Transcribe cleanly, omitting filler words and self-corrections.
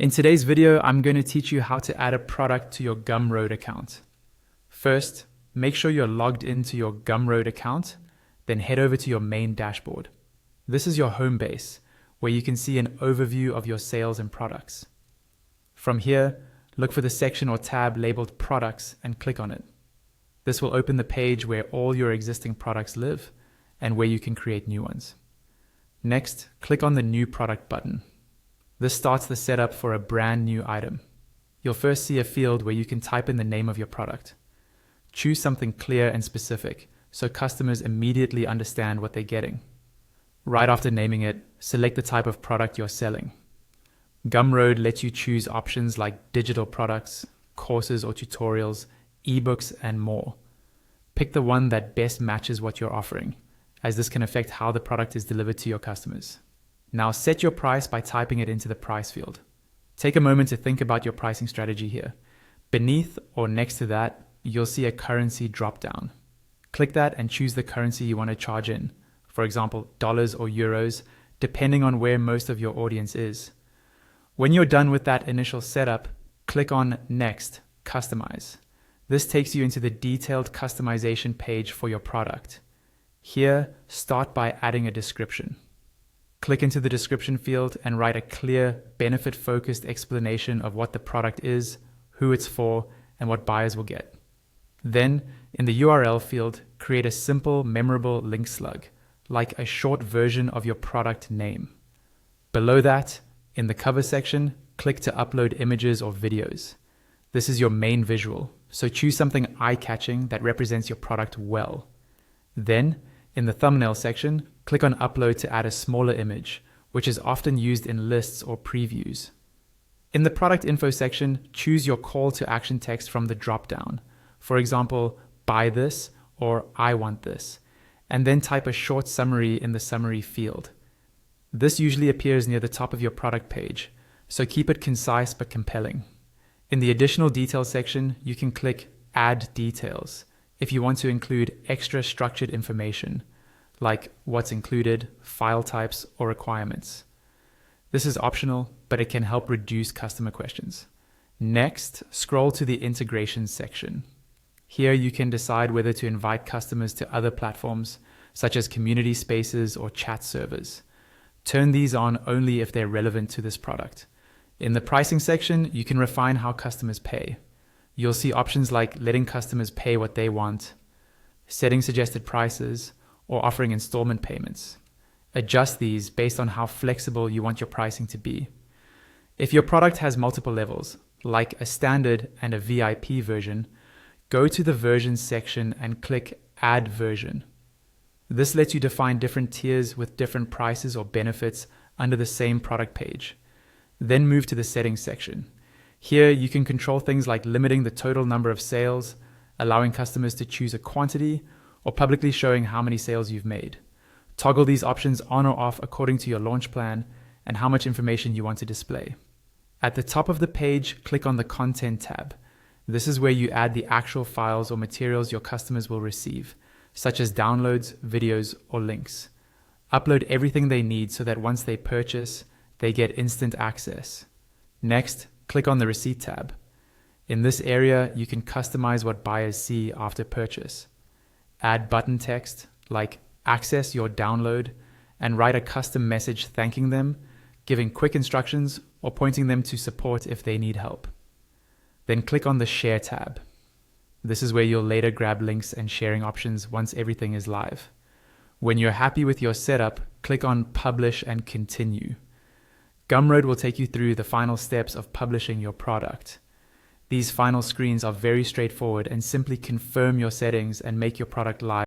In today's video, I'm going to teach you how to add a product to your Gumroad account. First, make sure you're logged into your Gumroad account, then head over to your main dashboard. This is your home base, where you can see an overview of your sales and products. From here, look for the section or tab labeled Products and click on it. This will open the page where all your existing products live and where you can create new ones. Next, click on the New Product button. This starts the setup for a brand new item. You'll first see a field where you can type in the name of your product. Choose something clear and specific so customers immediately understand what they're getting. Right after naming it, select the type of product you're selling. Gumroad lets you choose options like digital products, courses or tutorials, ebooks, and more. Pick the one that best matches what you're offering, as this can affect how the product is delivered to your customers. Now set your price by typing it into the price field. Take a moment to think about your pricing strategy here. Beneath or next to that, you'll see a currency drop-down. Click that and choose the currency you want to charge in, for example, dollars or euros, depending on where most of your audience is. When you're done with that initial setup, click on Next, Customize. This takes you into the detailed customization page for your product. Here, start by adding a description. Click into the description field and write a clear, benefit-focused explanation of what the product is, who it's for, and what buyers will get. Then, in the URL field, create a simple, memorable link slug, like a short version of your product name. Below that, in the cover section, click to upload images or videos. This is your main visual, so choose something eye-catching that represents your product well. Then, in the thumbnail section, click on Upload to add a smaller image, which is often used in lists or previews. In the product info section, choose your call to action text from the drop-down. For example, buy this or I want this, and then type a short summary in the summary field. This usually appears near the top of your product page, so keep it concise but compelling. In the additional details section, you can click Add Details if you want to include extra structured information, like what's included, file types, or requirements. This is optional, but it can help reduce customer questions. Next, scroll to the integrations section. Here you can decide whether to invite customers to other platforms, such as community spaces or chat servers. Turn these on only if they're relevant to this product. In the pricing section, you can refine how customers pay. You'll see options like letting customers pay what they want, setting suggested prices, or offering installment payments. Adjust these based on how flexible you want your pricing to be. If your product has multiple levels, like a standard and a VIP version, go to the versions section and click Add Version. This lets you define different tiers with different prices or benefits under the same product page. Then move to the settings section. Here you can control things like limiting the total number of sales, allowing customers to choose a quantity, or publicly showing how many sales you've made. Toggle these options on or off according to your launch plan and how much information you want to display. At the top of the page, click on the Content tab. This is where you add the actual files or materials your customers will receive, such as downloads, videos, or links. Upload everything they need so that once they purchase, they get instant access. Next, click on the Receipt tab. In this area, you can customize what buyers see after purchase. Add button text like access your download and write a custom message thanking them, giving quick instructions, or pointing them to support if they need help. Then click on the Share tab. This is where you'll later grab links and sharing options once everything is live. When you're happy with your setup, click on Publish and Continue. Gumroad will take you through the final steps of publishing your product. These final screens are very straightforward and simply confirm your settings and make your product live.